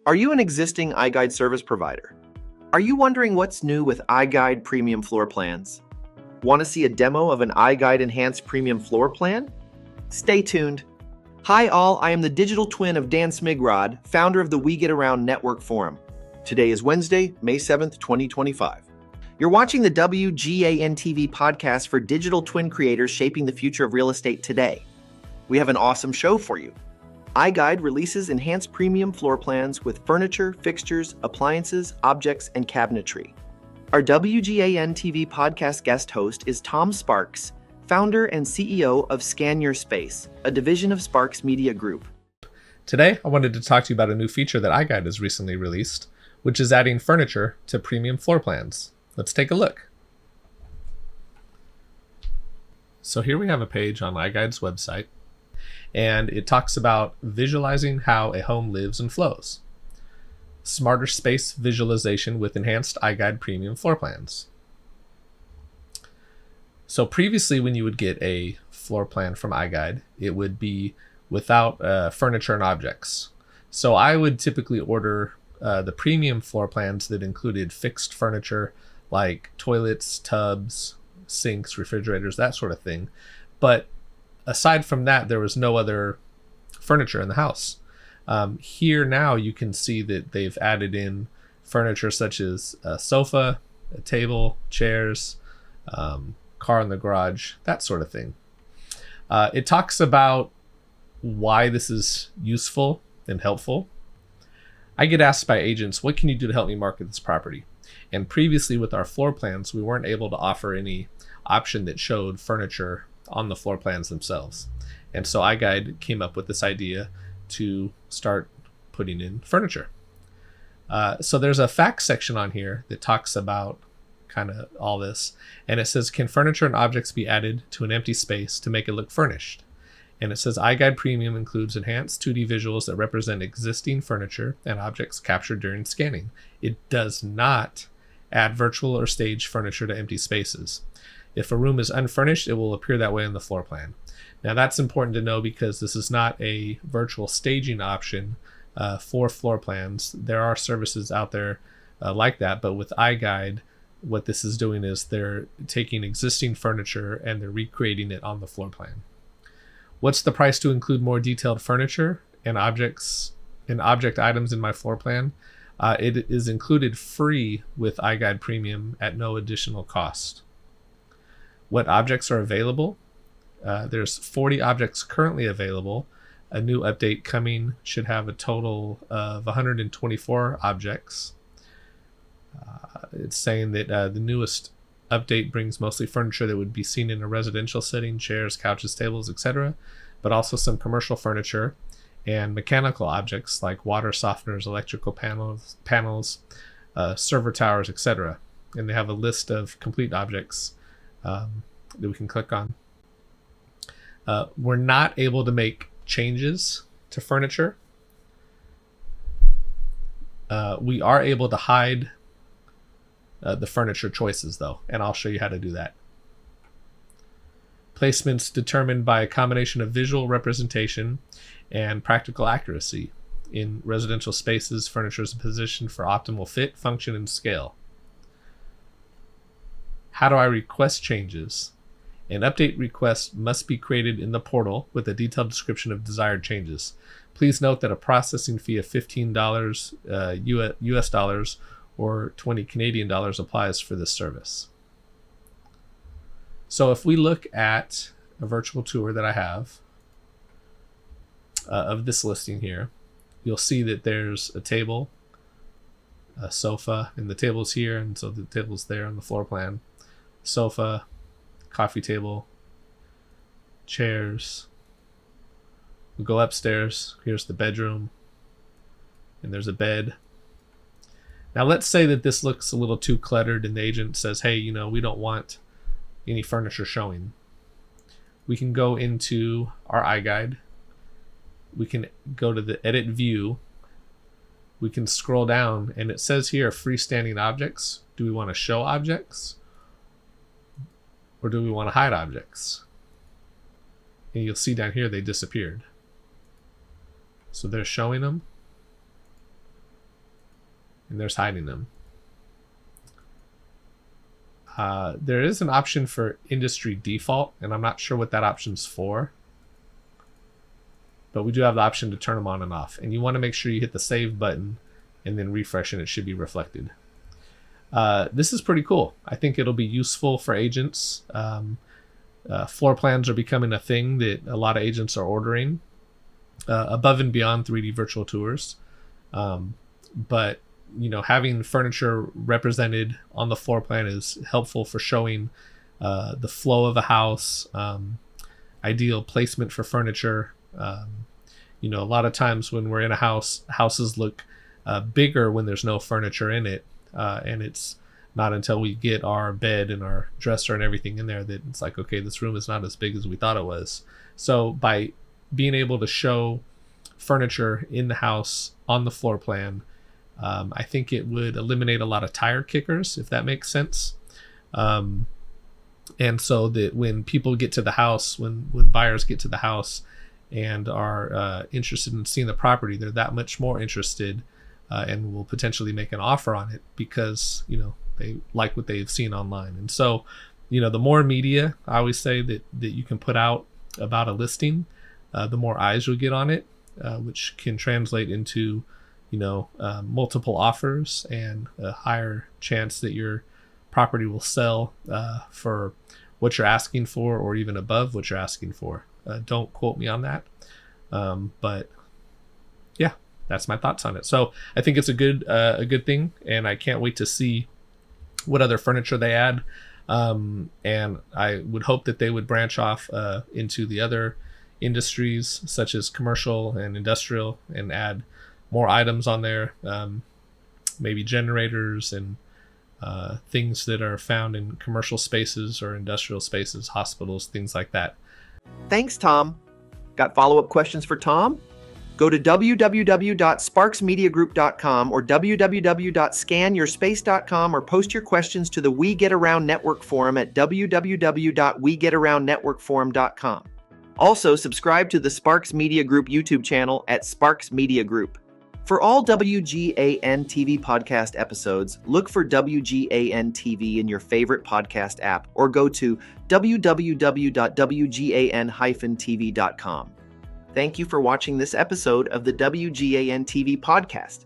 Are you an existing iGUIDE service provider? Are you wondering what's new with iGUIDE Premium Floor Plans? Want to see a demo of an iGUIDE Enhanced Premium Floor Plan? Stay tuned. Hi all, I am the digital twin of Dan Smigrod, founder of the We Get Around Network Forum. Today is Wednesday, May 7th, 2025. You're watching the WGAN TV podcast for digital twin creators shaping the future of real estate today. We have an awesome show for you. iGUIDE releases enhanced premium floor plans with furniture, fixtures, appliances, objects, and cabinetry. Our WGAN TV podcast guest host is Tom Sparks, founder and CEO of Scan Your Space, a division of Sparks Media Group. Today, I wanted to talk to you about a new feature that iGUIDE has recently released, which is adding furniture to premium floor plans. Let's take a look. So here we have a page on iGUIDE's website, and it talks about visualizing how a home lives and flows. Smarter space visualization with enhanced iGUIDE premium floor plans. So previously, when you would get a floor plan from iGUIDE, it would be without furniture and objects. So I would typically order the premium floor plans that included fixed furniture like toilets, tubs, sinks, refrigerators, that sort of thing. But aside from that, there was no other furniture in the house. Here now you can see that they've added in furniture such as a sofa, a table, chairs, car in the garage, that sort of thing. It talks about why this is useful and helpful. I get asked by agents, what can you do to help me market this property? And previously with our floor plans, we weren't able to offer any option that showed furniture on the floor plans themselves. And so iGUIDE came up with this idea to start putting in furniture. So there's a facts section on here that talks about kind of all this. And it says, can furniture and objects be added to an empty space to make it look furnished? And it says iGUIDE Premium includes enhanced 2D visuals that represent existing furniture and objects captured during scanning. It does not add virtual or staged furniture to empty spaces. If a room is unfurnished, it will appear that way on the floor plan. Now that's important to know because this is not a virtual staging option for floor plans. There are services out there like that, but with iGUIDE, what this is doing is they're taking existing furniture and they're recreating it on the floor plan. What's the price to include more detailed furniture and object items in my floor plan? It is included free with iGUIDE Premium at no additional cost. What objects are available? There's 40 objects currently available. A new update coming should have a total of 124 objects. It's saying that the newest update brings mostly furniture that would be seen in a residential setting, chairs, couches, tables, etc., but also some commercial furniture and mechanical objects like water softeners, electrical panels, server towers, etc. And they have a list of complete objects that we can click on. We're not able to make changes to furniture. We are able to hide the furniture choices though, and I'll show you how to do that. Placements determined by a combination of visual representation and practical accuracy. In residential spaces, furniture is positioned for optimal fit, function, and scale. How do I request changes? An update request must be created in the portal with a detailed description of desired changes. Please note that a processing fee of $15 US dollars or 20 Canadian dollars applies for this service. So if we look at a virtual tour that I have of this listing here, you'll see that there's a table, a sofa, and the table's here, and so the table's there on the floor plan. Sofa, coffee table, chairs. We'll go upstairs. Here's the bedroom, and there's a bed. Now let's say that this looks a little too cluttered and the agent says, hey, we don't want any furniture showing. We can go into our iGUIDE. We can go to the edit view. We can scroll down and it says here freestanding objects. Do we want to show objects or do we want to hide objects? And you'll see down here they disappeared. So they're showing them. and there's hiding them. There is an option for industry default, and I'm not sure what that option's for. But we do have the option to turn them on and off. And you want to make sure you hit the save button and then refresh, and it should be reflected. This is pretty cool. I think it'll be useful for agents. Floor plans are becoming a thing that a lot of agents are ordering above and beyond 3D virtual tours. But having furniture represented on the floor plan is helpful for showing the flow of a house, ideal placement for furniture. A lot of times when we're in a house, houses look bigger when there's no furniture in it. And it's not until we get our bed and our dresser and everything in there that it's like, okay, this room is not as big as we thought it was. So by being able to show furniture in the house on the floor plan, I think it would eliminate a lot of tire kickers, if that makes sense. And so that when people get to the house, when buyers get to the house and are interested in seeing the property, they're that much more interested and will potentially make an offer on it because, they like what they've seen online. And so, the more media, I always say that you can put out about a listing, the more eyes you'll get on it, which can translate into, multiple offers and a higher chance that your property will sell for what you're asking for or even above what you're asking for. Don't quote me on that. But yeah, that's my thoughts on it. So I think it's a good thing, and I can't wait to see what other furniture they add. And I would hope that they would branch off into the other industries such as commercial and industrial and add more items on there, maybe generators and things that are found in commercial spaces or industrial spaces, hospitals, things like that. Thanks, Tom. Got follow-up questions for Tom? Go to www.sparksmediagroup.com or www.scanyourspace.com or post your questions to the We Get Around Network forum at www.wegetaroundnetworkforum.com. Also, subscribe to the Sparks Media Group YouTube channel at Sparks Media Group. For all WGAN TV podcast episodes, look for WGAN TV in your favorite podcast app or go to www.wgan-tv.com. Thank you for watching this episode of the WGAN TV podcast.